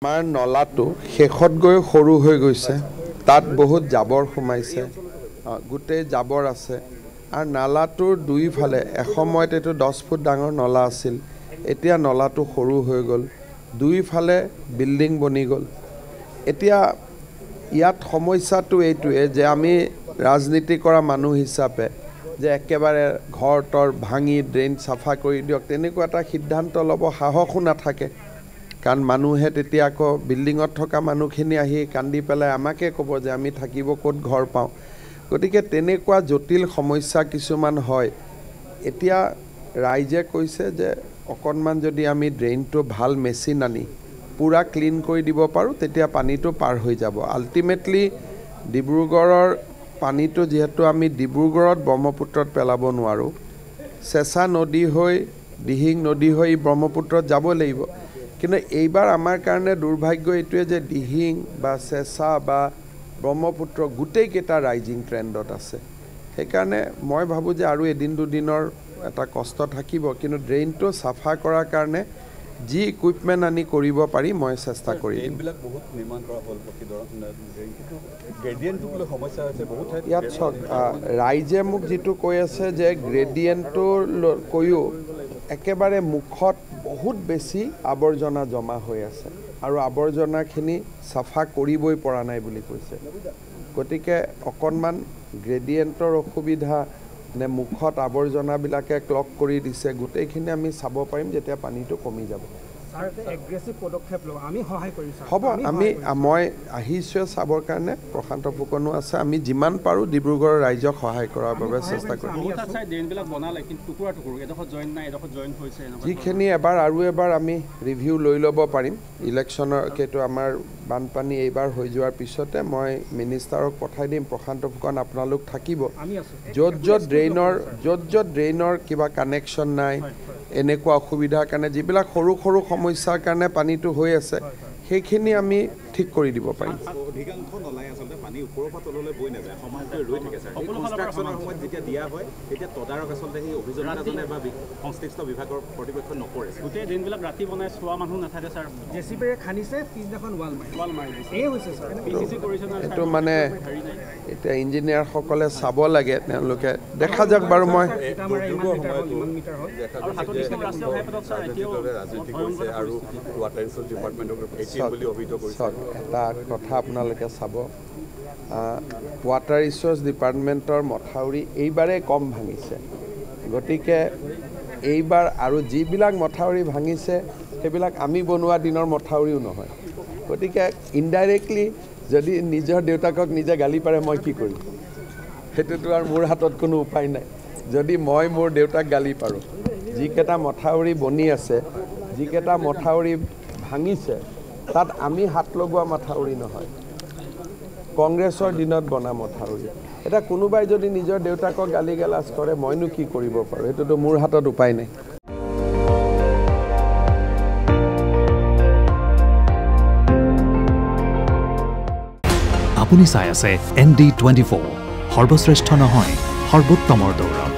আমাৰ নলাটো শেষত গৈ সৰু হৈ গৈছে তাত বহুত জাবৰ সোমাইছে গোটেই জাবৰ আছে আৰু নালাটোৰ দুইফালে এসময়ত এটো 10 ফুট ডাঙৰ নলা আছিল এতিয়া নলাটো সৰু হৈ গ'ল দুইফালে বিল্ডিং বনি গ'ল এতিয়া ইয়াত সমস্যাটো এইটোৱে যে আমি ৰাজনীতি কৰা মানুহ হিচাপে যে একেবাৰে ঘৰতৰ ভাঙি ড্ৰেইন সাফা কৰি দিয়ক তেনেকুৱা এটা সিদ্ধান্ত ল'ব সাহসো নাথাকে কাৰণ মানুহে তেতিয়া আকৌ বিল্ডিঙত থকা মানুহখিনি আহি কান্দি পেলাই আমাকে ক'ব যে আমি থাকিব ক'ত ঘৰ পাওঁ গতিকে তেনেকুৱা জটিল সমস্যা কিছুমান হয় এতিয়া ৰাইজে কৈছে যে অকণমান যদি আমি ড্ৰেইনটো ভাল মেচিন আনি পুৰা ক্লিন কৰি দিব পাৰোঁ তেতিয়া পানীটো পাৰ হৈ যাব আল্টিমেটলি ডিব্ৰুগড়ৰ পানীটো যেহেতু আমি ডিব্ৰুগড়ত ব্ৰহ্মপুত্ৰত পেলাব নোৱাৰোঁ চেঁচা নদী হৈ দিহিং নদী হৈ ব্ৰহ্মপুত্ৰত যাব লাগিব কিন্তু এইবাৰ আমাৰ কাৰণে দুৰ্ভাগ্য এইটোৱে যে দিহিং বা চেঁচা বা ব্ৰহ্মপুত্ৰ গোটেই কেইটা ৰাইজিং ট্ৰেণ্ডত আছে সেইকাৰণে মই ভাবোঁ যে আৰু এদিন দুদিনৰ এটা কষ্ট থাকিব কিন্তু ড্ৰেইনটো চাফা কৰাৰ কাৰণে যি ইকুইপমেণ্ট আনি কৰিব পাৰি মই চেষ্টা কৰিম এইবিলাক বহুত নিৰ্মাণ কৰা হ'ল গ্ৰেডিয়েণ্টটো লৈ সমস্যা হৈছে বহুত ইয়াত চাওক ৰাইজে মোক যিটো কৈ আছে যে গ্ৰেডিয়েণ্টটো কৈও একেবাৰে মুখত বহুত বেছি আৱৰ্জনা জমা হৈ আছে আৰু আৱৰ্জনাখিনি চাফা কৰিবই পৰা নাই বুলি কৈছে গতিকে অকণমান গ্ৰেডিয়েণ্টৰ অসুবিধা নে মুখত আৱৰ্জনাবিলাকে ক্লক কৰি দিছে গোটেইখিনি আমি চাব পাৰিম যেতিয়া পানীটো কমি যাব হ'ব মই আহিছোঁ চাবৰ কাৰণে প্ৰশান্ত ফুকনো আছে আমি যিমান পাৰোঁ ডিব্ৰুগড়ৰ ৰাইজক সহায় কৰাৰ বাবে চেষ্টা কৰিম যিখিনি আৰু এবাৰ আমি ৰিভিউ লৈ ল'ব পাৰিম ইলেকশ্যনৰ কেইটো আমাৰ বানপানী এইবাৰ হৈ যোৱাৰ পিছতে মই মিনিষ্টাৰক পঠাই দিম প্ৰশান্ত ফুকন আপোনালোক থাকিব য'ত য'ত ড্ৰেইনৰ কিবা কানেকশ্যন নাই এনেকুৱা অসুবিধাৰ কাৰণে যিবিলাক সৰু সৰু সমস্যাৰ কাৰণে পানীটো হৈ আছে সেইখিনি আমি ঠিক কৰি দিব পাৰিম অধিকাংশ নলাই আচলতে পানী ওপৰৰ পৰা তললৈ বৈ নাযায় সময়টো ৰৈ থাকে স্যাৰ এই কনষ্ট্ৰাকচনৰ সময়ত যেতিয়া দিয়া হয় তেতিয়া তদাৰক আচলতে সেই অভিযন্তাজনে বা সংশ্লিষ্ট বিভাগৰ কৰ্তৃপক্ষ নকৰে গোটেই দিনবিলাক ৰাতি বনাই চোৱা মানুহ নাথাকে স্যাৰ জেচিবিৰে খানিছে পিছদিনাখন ৱাল মাৰি এই হৈছে স্যাৰ পিচিচি কৰিছে না এইটো মানে এতিয়া ইঞ্জিনিয়াৰসকলে চাব লাগে তেওঁলোকে দেখা যাওক বাৰু মই ৰাজনীতি কৰিছে আৰু ৱাটাৰ ৰিচোৰ্চ ডিপাৰ্টমেণ্টক এটা কথা আপোনালোকে চাব ৱাটাৰ ৰিচোৰ্চ ডিপাৰ্টমেণ্টৰ মথাউৰি এইবাৰেই কম ভাঙিছে গতিকে এইবাৰ আৰু যিবিলাক মথাউৰি ভাঙিছে সেইবিলাক আমি বনোৱা দিনৰ মথাউৰিও নহয় গতিকে ইনডাইৰেক্টলি যদি নিজৰ দেউতাকক নিজে গালি পাৰে মই কি কৰিম সেইটোতো আৰু মোৰ হাতত কোনো উপায় নাই যদি মই মোৰ দেউতাক গালি পাৰোঁ যিকেইটা মথাউৰি বনি আছে যিকেইটা মথাউৰি ভাঙিছে তাত আমি হাত লগোৱা মথাউৰি নহয় কংগ্ৰেছৰ দিনত বনা মথাউৰি এটা কোনোবাই যদি নিজৰ দেউতাকক গালি গালাজ কৰে মইনো কি কৰিব পাৰোঁ সেইটোতো মোৰ হাতত উপায় নাই আপুনি চাই আছে ND24 সৰ্বশ্ৰেষ্ঠ নহয় সৰ্বোত্তমৰ দৌৰ